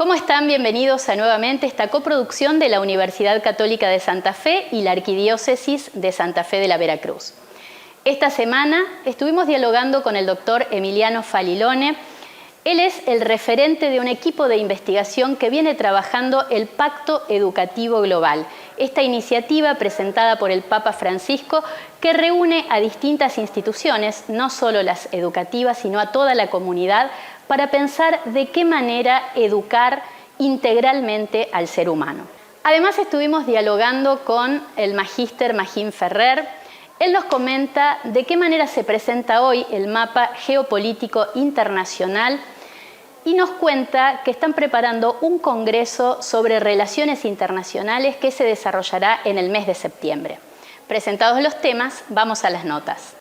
¿Cómo están? Bienvenidos a nuevamente esta coproducción de la Universidad Católica de Santa Fe y la Arquidiócesis de Santa Fe de la Veracruz. Esta semana estuvimos dialogando con el doctor Emiliano Falilone. Él es el referente de un equipo de investigación que viene trabajando el Pacto Educativo Global, esta iniciativa presentada por el Papa Francisco que reúne a distintas instituciones, no solo las educativas, sino a toda la comunidad, para pensar de qué manera educar integralmente al ser humano. Además, estuvimos dialogando con el magíster Magín Ferrer. Él nos comenta de qué manera se presenta hoy el mapa geopolítico internacional y nos cuenta que están preparando un congreso sobre relaciones internacionales que se desarrollará en el mes de septiembre. Presentados los temas, vamos a las notas.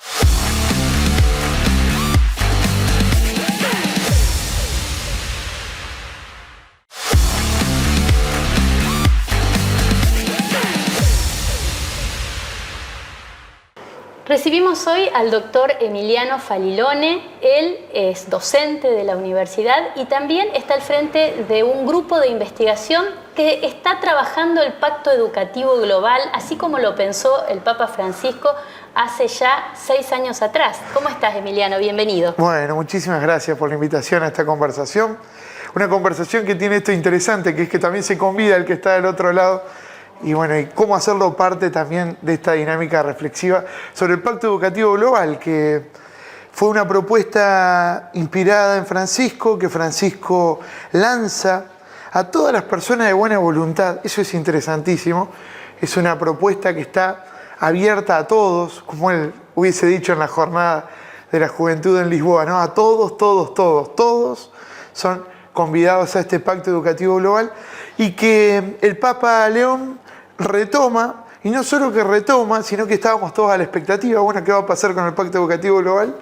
Recibimos hoy al doctor Emiliano Falilone. Él es docente de la universidad y también está al frente de un grupo de investigación que está trabajando el Pacto Educativo Global, así como lo pensó el Papa Francisco hace ya 6 años atrás. ¿Cómo estás, Emiliano? Bienvenido. Bueno, muchísimas gracias por la invitación a esta conversación. Una conversación que tiene esto interesante, que es que también se convida al que está del otro lado. Y bueno, y cómo hacerlo parte también de esta dinámica reflexiva sobre el Pacto Educativo Global, que fue una propuesta inspirada en Francisco, que Francisco lanza a todas las personas de buena voluntad. Eso es interesantísimo. Es una propuesta que está abierta a todos, como él hubiese dicho en la jornada de la juventud en Lisboa, ¿no? A todos, todos son convidados a este Pacto Educativo Global, y que el Papa León retoma, y no solo que retoma, sino que estábamos todos a la expectativa, bueno, ¿qué va a pasar con el Pacto Educativo Global?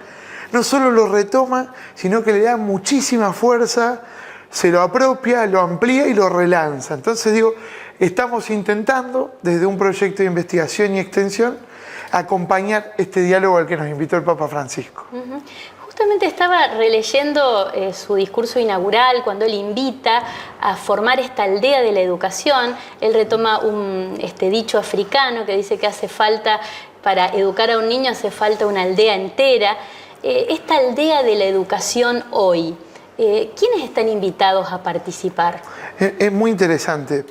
No solo lo retoma, sino que le da muchísima fuerza, se lo apropia, lo amplía y lo relanza. Entonces digo, estamos intentando, desde un proyecto de investigación y extensión, acompañar este diálogo al que nos invitó el Papa Francisco. Justamente estaba releyendo su discurso inaugural cuando él invita a formar esta aldea de la educación. Él retoma un dicho africano que dice que hace falta, para educar a un niño hace falta una aldea entera. Esta aldea de la educación hoy, ¿quiénes están invitados a participar? Es muy interesante.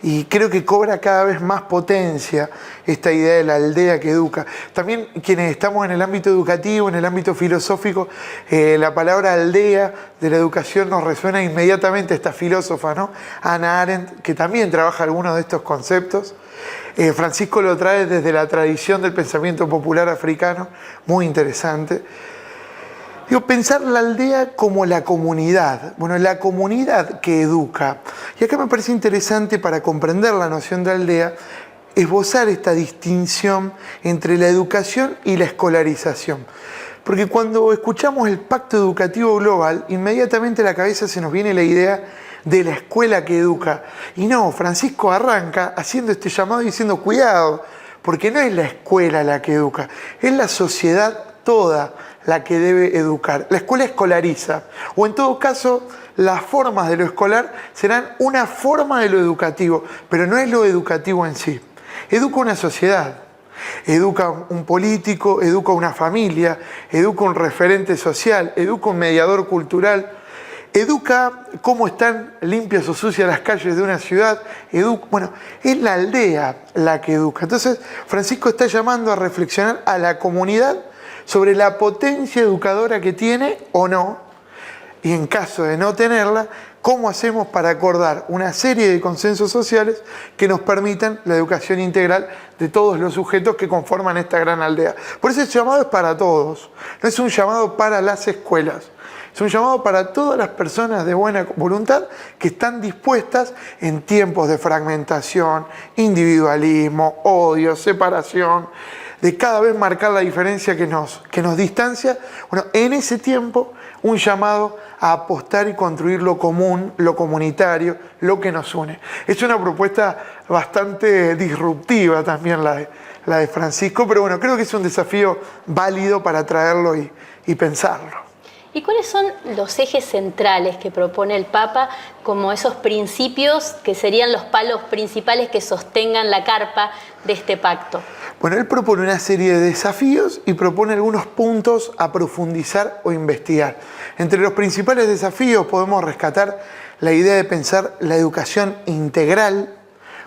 Y creo que cobra cada vez más potencia esta idea de la aldea que educa. También quienes estamos en el ámbito educativo, en el ámbito filosófico, la palabra aldea de la educación nos resuena inmediatamente a esta filósofa, ¿no? Hannah Arendt, que también trabaja algunos de estos conceptos. Francisco lo trae desde la tradición del pensamiento popular africano, muy interesante. Digo, pensar la aldea como la comunidad, bueno, la comunidad que educa. Y acá me parece interesante, para comprender la noción de aldea, esbozar esta distinción entre la educación y la escolarización. Porque cuando escuchamos el Pacto Educativo Global, inmediatamente a la cabeza se nos viene la idea de la escuela que educa. Y no, Francisco arranca haciendo este llamado y diciendo, cuidado, porque no es la escuela la que educa, es la sociedad toda la que debe educar. La escuela escolariza, o en todo caso, las formas de lo escolar serán una forma de lo educativo, pero no es lo educativo en sí. Educa una sociedad, educa un político, educa una familia, educa un referente social, educa un mediador cultural, educa cómo están limpias o sucias las calles de una ciudad, bueno, es la aldea la que educa. Entonces, Francisco está llamando a reflexionar a la comunidad sobre la potencia educadora que tiene o no, y en caso de no tenerla, cómo hacemos para acordar una serie de consensos sociales que nos permitan la educación integral de todos los sujetos que conforman esta gran aldea. Por eso el llamado es para todos, no es un llamado para las escuelas, es un llamado para todas las personas de buena voluntad que están dispuestas en tiempos de fragmentación, individualismo, odio, separación, de cada vez marcar la diferencia que nos distancia. Bueno, en ese tiempo, un llamado a apostar y construir lo común, lo comunitario, lo que nos une. Es una propuesta bastante disruptiva también la de Francisco, pero bueno, creo que es un desafío válido para traerlo y pensarlo. ¿Y cuáles son los ejes centrales que propone el Papa como esos principios que serían los palos principales que sostengan la carpa de este pacto? Bueno, él propone una serie de desafíos y propone algunos puntos a profundizar o investigar. Entre los principales desafíos podemos rescatar la idea de pensar la educación integral,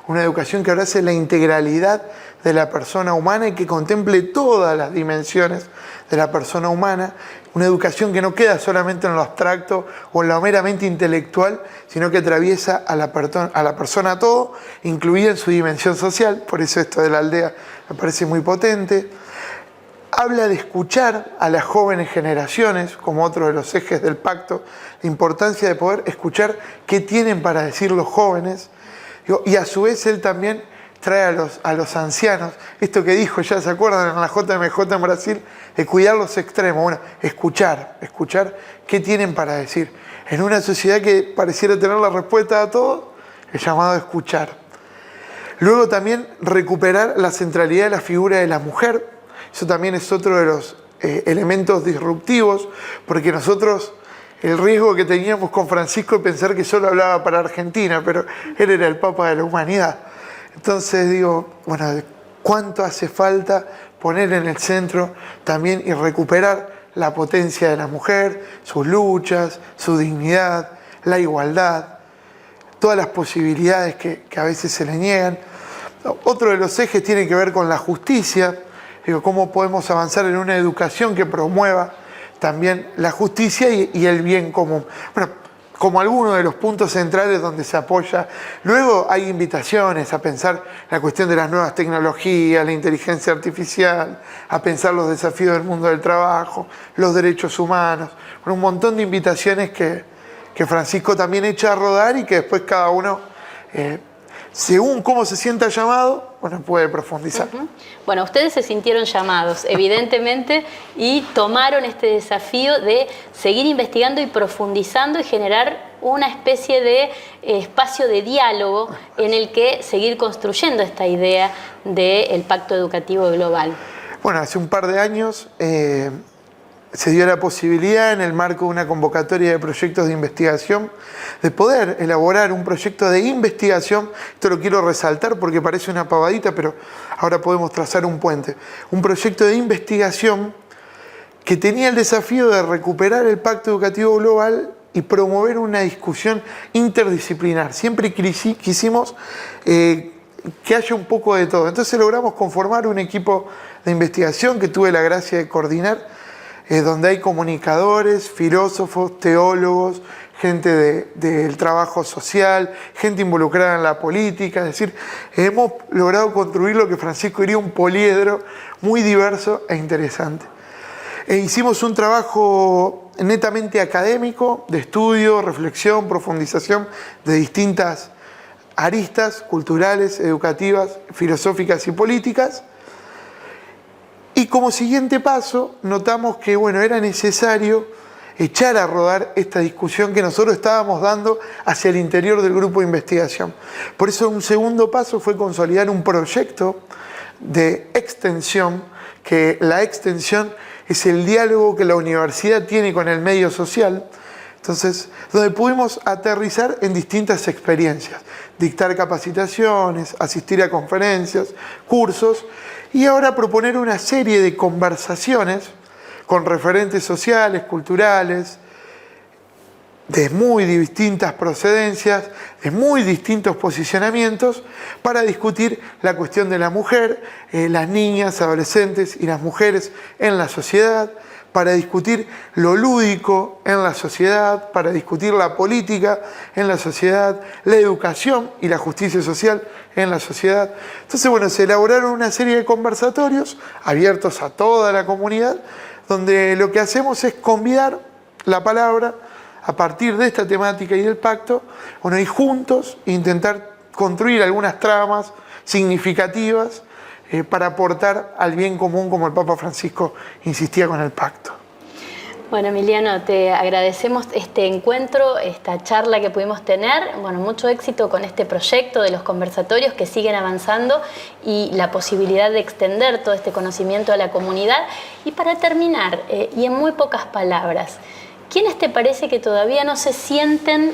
una educación que abrace la integralidad de la persona humana y que contemple todas las dimensiones de la persona humana, una educación que no queda solamente en lo abstracto o en lo meramente intelectual, sino que atraviesa a la persona todo, incluida en su dimensión social. Por eso esto de la aldea me parece muy potente. Habla de escuchar a las jóvenes generaciones, como otro de los ejes del pacto, la importancia de poder escuchar qué tienen para decir los jóvenes. Y a su vez él también trae a los ancianos, esto que dijo, ya se acuerdan en la JMJ en Brasil, de cuidar los extremos. Bueno, escuchar qué tienen para decir. En una sociedad que pareciera tener la respuesta a todo, el llamado a escuchar. Luego también recuperar la centralidad de la figura de la mujer. Eso también es otro de los elementos disruptivos, porque nosotros el riesgo que teníamos con Francisco de pensar que solo hablaba para Argentina, pero él era el Papa de la humanidad. Entonces digo, bueno, ¿cuánto hace falta poner en el centro también y recuperar la potencia de la mujer, sus luchas, su dignidad, la igualdad, todas las posibilidades que a veces se le niegan? Otro de los ejes tiene que ver con la justicia. Digo, ¿cómo podemos avanzar en una educación que promueva también la justicia y el bien común? Bueno, como algunos de los puntos centrales donde se apoya. Luego hay invitaciones a pensar la cuestión de las nuevas tecnologías, la inteligencia artificial, a pensar los desafíos del mundo del trabajo, los derechos humanos. Bueno, un montón de invitaciones que Francisco también echa a rodar y que después cada uno, según cómo se sienta llamado, bueno, puede profundizar. Bueno, ustedes se sintieron llamados, evidentemente, y tomaron este desafío de seguir investigando y profundizando y generar una especie de espacio de diálogo en el que seguir construyendo esta idea del Pacto Educativo Global. Bueno, hace un par de años se dio la posibilidad, en el marco de una convocatoria de proyectos de investigación, de poder elaborar un proyecto de investigación. Esto lo quiero resaltar porque parece una pavadita, pero ahora podemos trazar un puente. Un proyecto de investigación que tenía el desafío de recuperar el Pacto Educativo Global y promover una discusión interdisciplinar. Siempre quisimos que haya un poco de todo. Entonces logramos conformar un equipo de investigación que tuve la gracia de coordinar, donde hay comunicadores, filósofos, teólogos, gente del trabajo social, gente involucrada en la política. Es decir, hemos logrado construir lo que Francisco diría un poliedro muy diverso e interesante. Hicimos un trabajo netamente académico, de estudio, reflexión, profundización de distintas aristas culturales, educativas, filosóficas y políticas. Y como siguiente paso, notamos que bueno, era necesario echar a rodar esta discusión que nosotros estábamos dando hacia el interior del grupo de investigación. Por eso un segundo paso fue consolidar un proyecto de extensión, que la extensión es el diálogo que la universidad tiene con el medio social. Entonces, donde pudimos aterrizar en distintas experiencias, dictar capacitaciones, asistir a conferencias, cursos, y ahora proponer una serie de conversaciones con referentes sociales, culturales, de muy distintas procedencias, de muy distintos posicionamientos, para discutir la cuestión de la mujer, las niñas, adolescentes y las mujeres en la sociedad, para discutir lo lúdico en la sociedad, para discutir la política en la sociedad, la educación y la justicia social en la sociedad. Entonces, bueno, se elaboraron una serie de conversatorios abiertos a toda la comunidad, donde lo que hacemos es convidar la palabra a partir de esta temática y del pacto, bueno, y juntos intentar construir algunas tramas significativas para aportar al bien común, como el Papa Francisco insistía con el pacto. Bueno, Emiliano, te agradecemos este encuentro, esta charla que pudimos tener. Bueno, mucho éxito con este proyecto de los conversatorios que siguen avanzando y la posibilidad de extender todo este conocimiento a la comunidad. Y para terminar, y en muy pocas palabras, ¿quiénes te parece que todavía no se sienten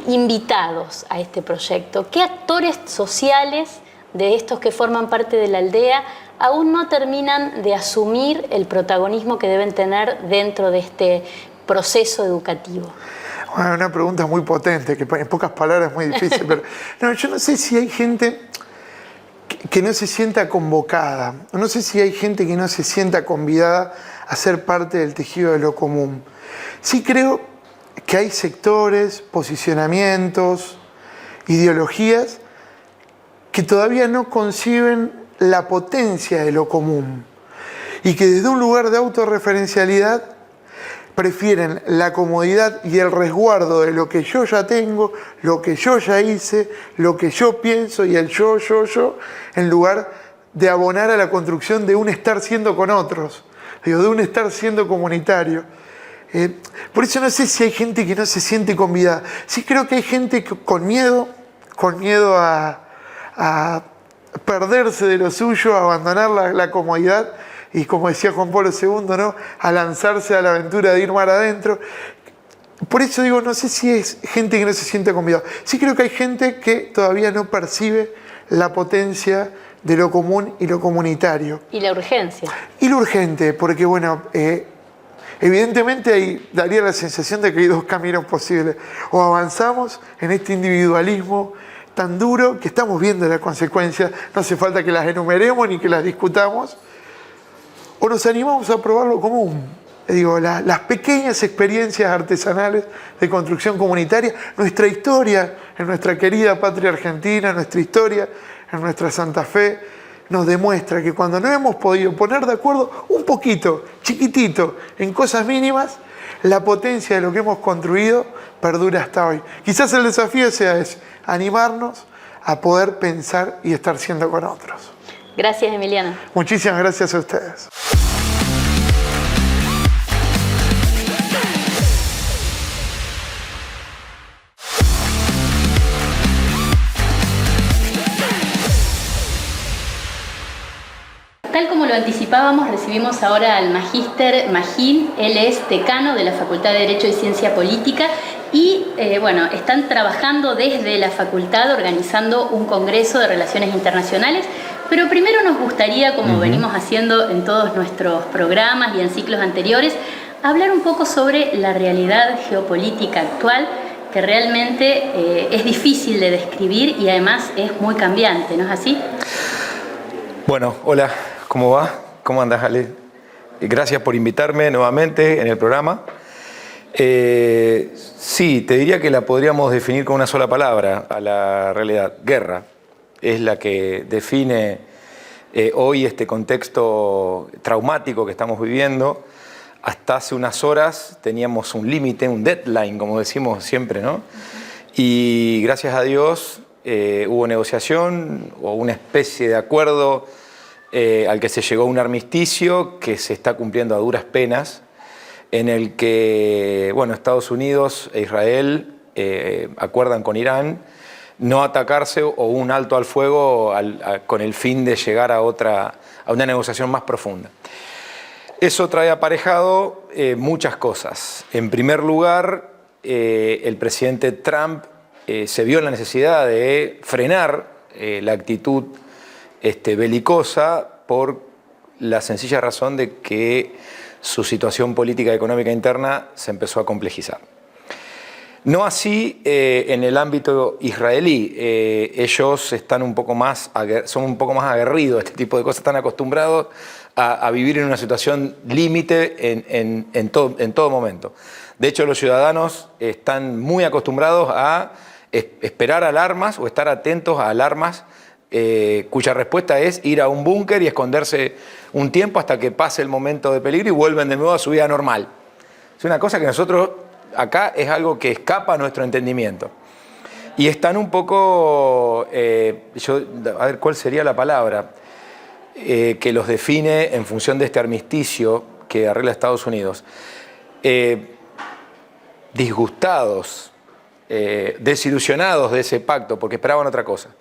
invitados a este proyecto? ¿Qué actores sociales de estos que forman parte de la aldea aún no terminan de asumir el protagonismo que deben tener dentro de este proceso educativo? Bueno, una pregunta muy potente, que en pocas palabras es muy difícil, pero no, yo no sé si hay gente que no se sienta convocada, no sé si hay gente que no se sienta convidada a ser parte del tejido de lo común. Sí creo que hay sectores, posicionamientos, ideologías que todavía no conciben la potencia de lo común y que desde un lugar de autorreferencialidad prefieren la comodidad y el resguardo de lo que yo ya tengo, lo que yo ya hice, lo que yo pienso y el yo, en lugar de abonar a la construcción de un estar siendo con otros, de un estar siendo comunitario. Por eso no sé si hay gente que no se siente convidada. Sí creo que hay gente que con miedo a perderse de lo suyo, a abandonar la comodidad, y como decía Juan Pablo II, ¿no?, a lanzarse a la aventura de ir mar adentro. Por eso digo, no sé si es gente que no se siente convidada. Sí creo que hay gente que todavía no percibe la potencia de lo común y lo comunitario. Y la urgencia. Y lo urgente, porque bueno, evidentemente ahí daría la sensación de que hay dos caminos posibles. O avanzamos en este individualismo tan duro que estamos viendo las consecuencias, no hace falta que las enumeremos ni que las discutamos, o nos animamos a probar lo común. Digo, las pequeñas experiencias artesanales de construcción comunitaria, nuestra historia en nuestra querida patria argentina, nuestra historia en nuestra Santa Fe, nos demuestra que cuando no hemos podido poner de acuerdo un poquito, chiquitito, en cosas mínimas, la potencia de lo que hemos construido perdura hasta hoy. Quizás el desafío sea ese, animarnos a poder pensar y estar siendo con otros. Gracias, Emiliano. Muchísimas gracias a ustedes. Tal como lo anticipábamos, recibimos ahora al Magíster Magín. Él es decano de la Facultad de Derecho y Ciencia Política y bueno, están trabajando desde la facultad organizando un congreso de relaciones internacionales. Pero primero nos gustaría, como venimos haciendo en todos nuestros programas y en ciclos anteriores, hablar un poco sobre la realidad geopolítica actual, que realmente es difícil de describir y además es muy cambiante, ¿no es así? Bueno, hola, ¿cómo va? ¿Cómo andas, Ale? Gracias por invitarme nuevamente en el programa. Sí, te diría que la podríamos definir con una sola palabra a la realidad: guerra. Es la que define hoy este contexto traumático que estamos viviendo. Hasta hace unas horas teníamos un límite, un deadline, como decimos siempre, ¿no? Y gracias a Dios hubo negociación o una especie de acuerdo al que se llegó un armisticio que se está cumpliendo a duras penas, en el que, bueno, Estados Unidos e Israel acuerdan con Irán no atacarse o un alto al fuego con el fin de llegar a una negociación más profunda. Eso trae aparejado muchas cosas. En primer lugar, el presidente Trump se vio en la necesidad de frenar la actitud belicosa por la sencilla razón de que su situación política y económica interna se empezó a complejizar. No así en el ámbito israelí. Ellos son un poco más aguerridos a este tipo de cosas, están acostumbrados a vivir en una situación límite en todo momento. De hecho, los ciudadanos están muy acostumbrados a esperar alarmas o estar atentos a alarmas cuya respuesta es ir a un búnker y esconderse un tiempo hasta que pase el momento de peligro y vuelven de nuevo a su vida normal. Es una cosa que nosotros acá es algo que escapa a nuestro entendimiento. Y están un poco, a ver cuál sería la palabra que los define en función de este armisticio que arregla Estados Unidos. Disgustados, desilusionados de ese pacto porque esperaban otra cosa.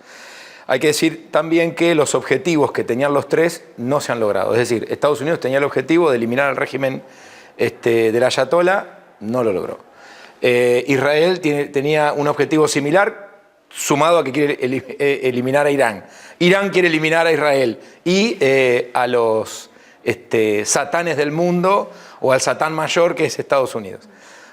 Hay que decir también que los objetivos que tenían los tres no se han logrado. Es decir, Estados Unidos tenía el objetivo de eliminar al régimen del ayatolá, no lo logró. Israel tenía un objetivo similar, sumado a que quiere eliminar a Irán. Irán quiere eliminar a Israel y a los satanes del mundo, o al satán mayor, que es Estados Unidos.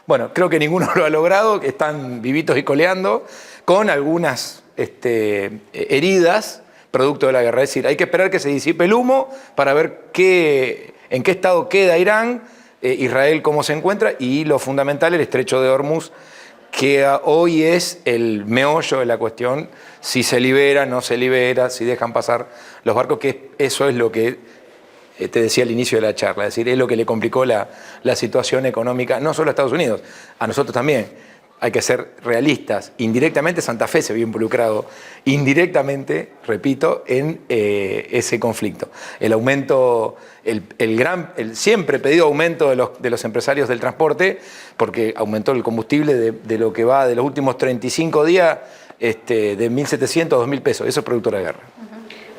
Bueno, creo que ninguno lo ha logrado, están vivitos y coleando, con algunas heridas producto de la guerra. Es decir, hay que esperar que se disipe el humo para ver en qué estado queda Irán, Israel cómo se encuentra, y lo fundamental, el estrecho de Hormuz, que hoy es el meollo de la cuestión, si se libera, no se libera, si dejan pasar los barcos, que eso es lo que te decía al inicio de la charla, es decir, es lo que le complicó la situación económica, no solo a Estados Unidos, a nosotros también. Hay que ser realistas. Indirectamente Santa Fe se vio involucrado, indirectamente, repito, en ese conflicto. El aumento, el siempre pedido aumento de los empresarios del transporte, porque aumentó el combustible de lo que va de los últimos 35 días, de 1.700 a 2.000 pesos. Eso es producto de la guerra.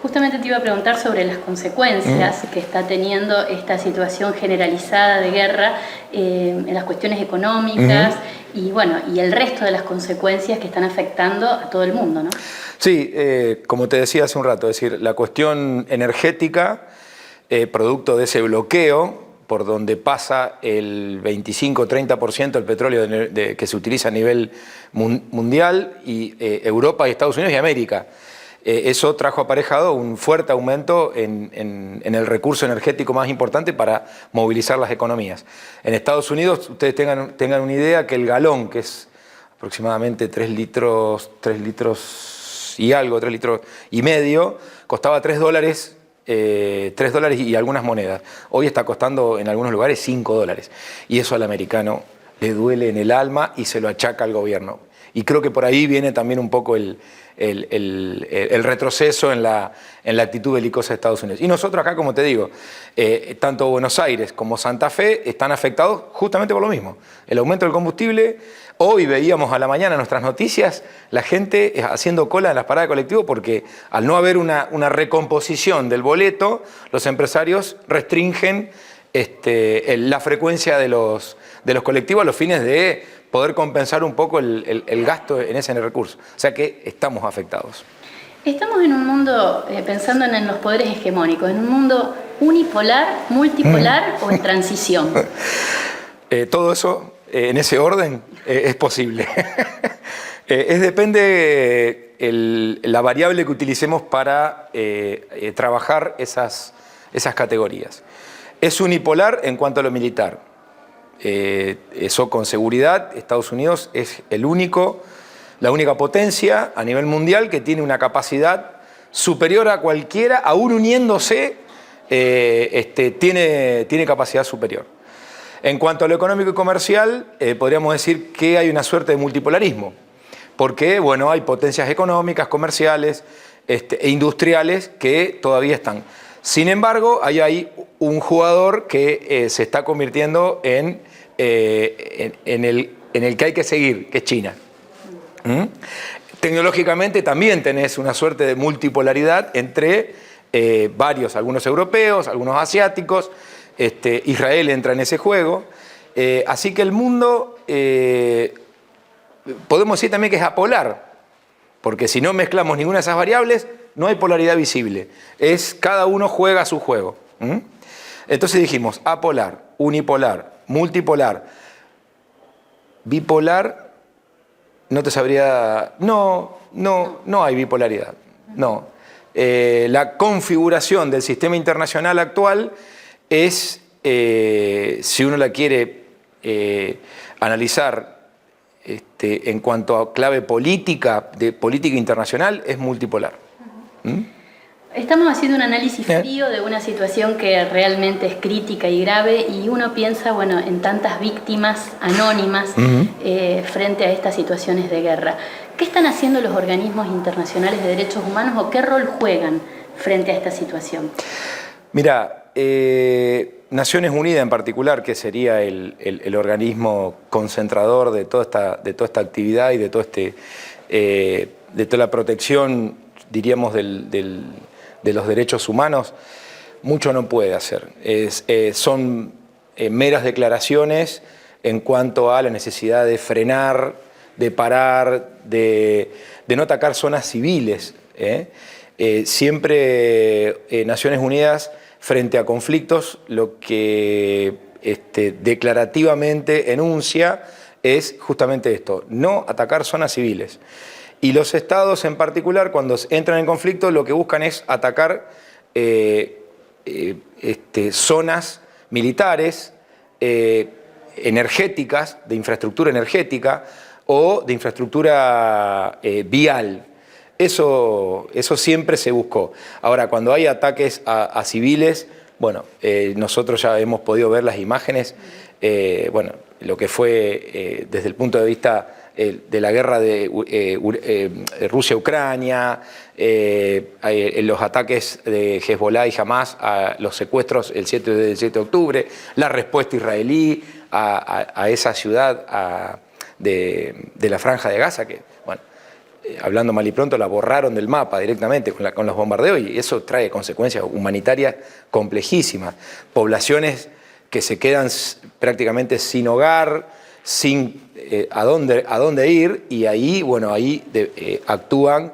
Justamente te iba a preguntar sobre las consecuencias que está teniendo esta situación generalizada de guerra en las cuestiones económicas y el resto de las consecuencias que están afectando a todo el mundo, ¿no? Sí, como te decía hace un rato, es decir, la cuestión energética, producto de ese bloqueo, por donde pasa el 25-30% del petróleo que se utiliza a nivel mundial, y Europa y Estados Unidos y América. Eso trajo aparejado un fuerte aumento en el recurso energético más importante para movilizar las economías. En Estados Unidos, ustedes tengan una idea, que el galón, que es aproximadamente 3 litros y algo, 3 litros y medio, costaba $3, $3 y algunas monedas. Hoy está costando en algunos lugares $5. Y eso al americano le duele en el alma y se lo achaca al gobierno. Y creo que por ahí viene también un poco el retroceso en la actitud belicosa de Estados Unidos. Y nosotros acá, como te digo, tanto Buenos Aires como Santa Fe están afectados justamente por lo mismo. El aumento del combustible. Hoy veíamos a la mañana en nuestras noticias la gente haciendo cola en las paradas de colectivo, porque al no haber una recomposición del boleto, los empresarios restringen la frecuencia de los colectivos a los fines de poder compensar un poco el gasto en ese recurso. O sea que estamos afectados. Estamos en un mundo, pensando en los poderes hegemónicos, en un mundo unipolar, multipolar o en transición. Todo eso, en ese orden, es posible. Depende la variable que utilicemos para trabajar esas categorías. Es unipolar en cuanto a lo militar. Eso con seguridad. Estados Unidos es la única potencia a nivel mundial que tiene una capacidad superior a cualquiera, aún uniéndose, tiene capacidad superior. En cuanto a lo económico y comercial, podríamos decir que hay una suerte de multipolarismo, porque hay potencias económicas, comerciales e industriales que todavía están. Sin embargo, hay un jugador que se está convirtiendo en el que hay que seguir, que es China. Tecnológicamente también tenés una suerte de multipolaridad entre algunos europeos, algunos asiáticos. Israel entra en ese juego. Así que el mundo, podemos decir también que es apolar, porque si no mezclamos ninguna de esas variables, no hay polaridad visible. Cada uno juega su juego. Entonces dijimos apolar, unipolar, multipolar, bipolar. No te sabría. No hay bipolaridad. No. La configuración del sistema internacional actual es, si uno la quiere analizar en cuanto a clave política, de política internacional, es multipolar. Estamos haciendo un análisis frío de una situación que realmente es crítica y grave, y uno piensa, en tantas víctimas anónimas frente a estas situaciones de guerra. ¿Qué están haciendo los organismos internacionales de derechos humanos o qué rol juegan frente a esta situación? Mira, Naciones Unidas en particular, que sería el organismo concentrador de toda esta actividad y de toda la protección, diríamos, de los derechos humanos, mucho no puede hacer. Son meras declaraciones en cuanto a la necesidad de frenar, de parar, de no atacar zonas civiles. Siempre Naciones Unidas, frente a conflictos, lo que declarativamente enuncia es justamente esto: no atacar zonas civiles. Y los estados en particular, cuando entran en conflicto, lo que buscan es atacar zonas militares, energéticas, de infraestructura energética o de infraestructura vial. Eso siempre se buscó. Ahora, cuando hay ataques a civiles, bueno, nosotros ya hemos podido ver las imágenes, bueno, lo que fue desde el punto de vista de la guerra de Rusia-Ucrania, los ataques de Hezbollah y Hamas a los secuestros el 7 de octubre, la respuesta israelí a esa ciudad de la Franja de Gaza, que, bueno, hablando mal y pronto, la borraron del mapa directamente con los bombardeos, y eso trae consecuencias humanitarias complejísimas. Poblaciones que se quedan prácticamente sin hogar, sin a dónde ir, y ahí, bueno, actúan.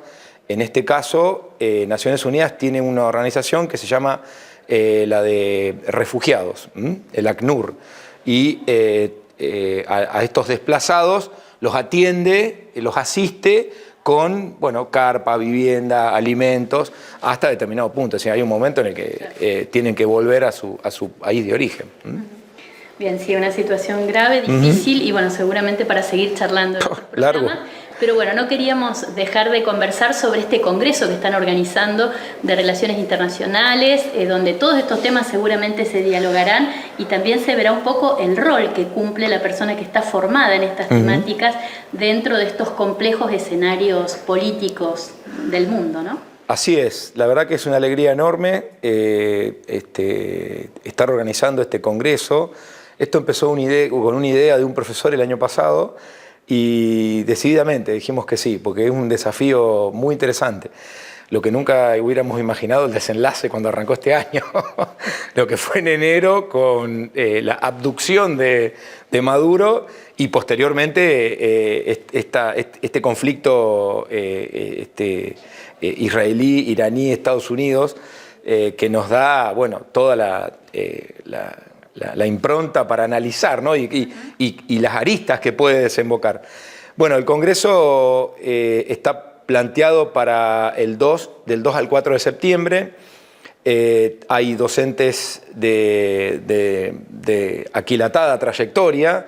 En este caso, Naciones Unidas tiene una organización que se llama la de refugiados, el ACNUR, y a estos desplazados los atiende, los asiste con, bueno, carpa, vivienda, alimentos, hasta determinado punto. O sea, hay un momento en el que tienen que volver a su país de origen. Bien, sí, una situación grave, difícil, y bueno, seguramente para seguir charlando en otros programas. Largo. Pero bueno, no queríamos dejar de conversar sobre este congreso que están organizando de Relaciones Internacionales, donde todos estos temas seguramente se dialogarán, y también se verá un poco el rol que cumple la persona que está formada en estas temáticas dentro de estos complejos escenarios políticos del mundo, ¿no? Así es, la verdad que es una alegría enorme estar organizando este congreso. Esto empezó con una idea de un profesor el año pasado, y decididamente dijimos que sí, porque es un desafío muy interesante. Lo que nunca hubiéramos imaginado, el desenlace cuando arrancó este año, lo que fue en enero con la abducción de Maduro, y posteriormente este conflicto israelí, iraní, Estados Unidos, que nos da, bueno, toda la impronta para analizar, ¿no? y las aristas que puede desembocar. Bueno, el Congreso está planteado para del 2 al 4 de septiembre. Hay docentes de aquilatada trayectoria,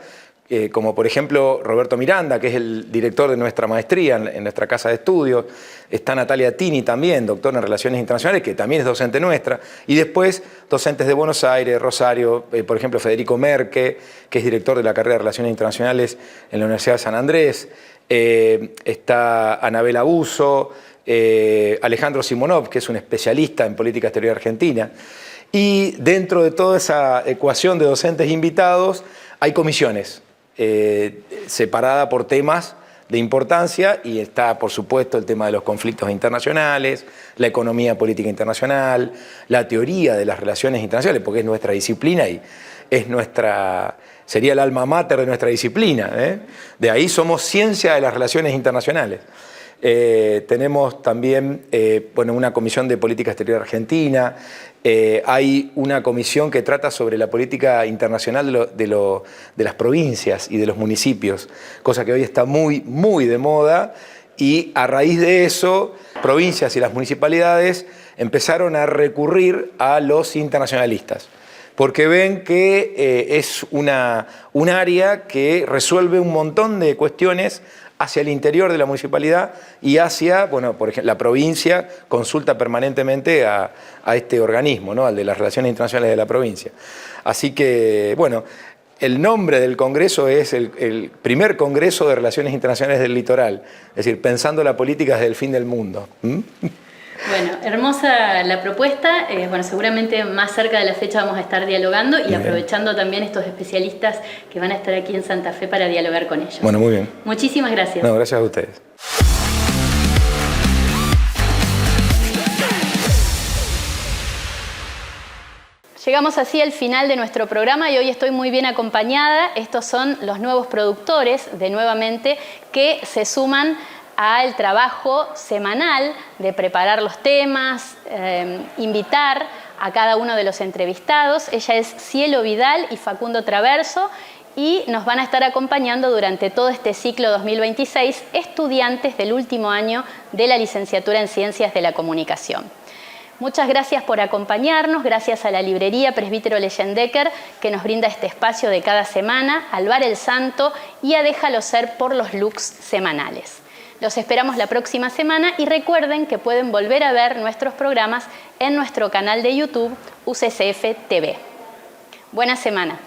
como por ejemplo Roberto Miranda, que es el director de nuestra maestría en nuestra casa de estudios. Está Natalia Tini también, doctora en Relaciones Internacionales, que también es docente nuestra. Y después docentes de Buenos Aires, Rosario, por ejemplo Federico Merque, que es director de la carrera de Relaciones Internacionales en la Universidad de San Andrés. Está Anabel Abuso, Alejandro Simonov, que es un especialista en política exterior argentina. Y dentro de toda esa ecuación de docentes invitados hay comisiones separadas por temas de importancia, y está, por supuesto, el tema de los conflictos internacionales, la economía política internacional, la teoría de las relaciones internacionales, porque es nuestra disciplina y sería el alma mater de nuestra disciplina. De ahí somos ciencia de las relaciones internacionales. Tenemos también una comisión de política exterior argentina. Hay una comisión que trata sobre la política internacional de las provincias y de los municipios, cosa que hoy está muy, muy de moda, y a raíz de eso, provincias y las municipalidades empezaron a recurrir a los internacionalistas, porque ven que es un área que resuelve un montón de cuestiones hacia el interior de la municipalidad y hacia, bueno, por ejemplo, la provincia consulta permanentemente a este organismo, ¿no? Al de las Relaciones Internacionales de la provincia. Así que, bueno, el nombre del congreso es el primer Congreso de Relaciones Internacionales del Litoral, es decir, pensando la política desde el fin del mundo. Bueno, hermosa la propuesta. Bueno, seguramente más cerca de la fecha vamos a estar dialogando y aprovechando también estos especialistas que van a estar aquí en Santa Fe para dialogar con ellos. Bueno, muy bien. Muchísimas gracias. No, gracias a ustedes. Llegamos así al final de nuestro programa y hoy estoy muy bien acompañada. Estos son los nuevos productores de Nuevamente que se suman al trabajo semanal de preparar los temas, invitar a cada uno de los entrevistados. Ella es Cielo Vidal y Facundo Traverso y nos van a estar acompañando durante todo este ciclo 2026 estudiantes del último año de la licenciatura en Ciencias de la Comunicación. Muchas gracias por acompañarnos, gracias a la librería Presbítero Leyendecker que nos brinda este espacio de cada semana, al Bar El Santo y a Déjalo Ser por los looks semanales. Los esperamos la próxima semana y recuerden que pueden volver a ver nuestros programas en nuestro canal de YouTube UCCF TV. Buena semana.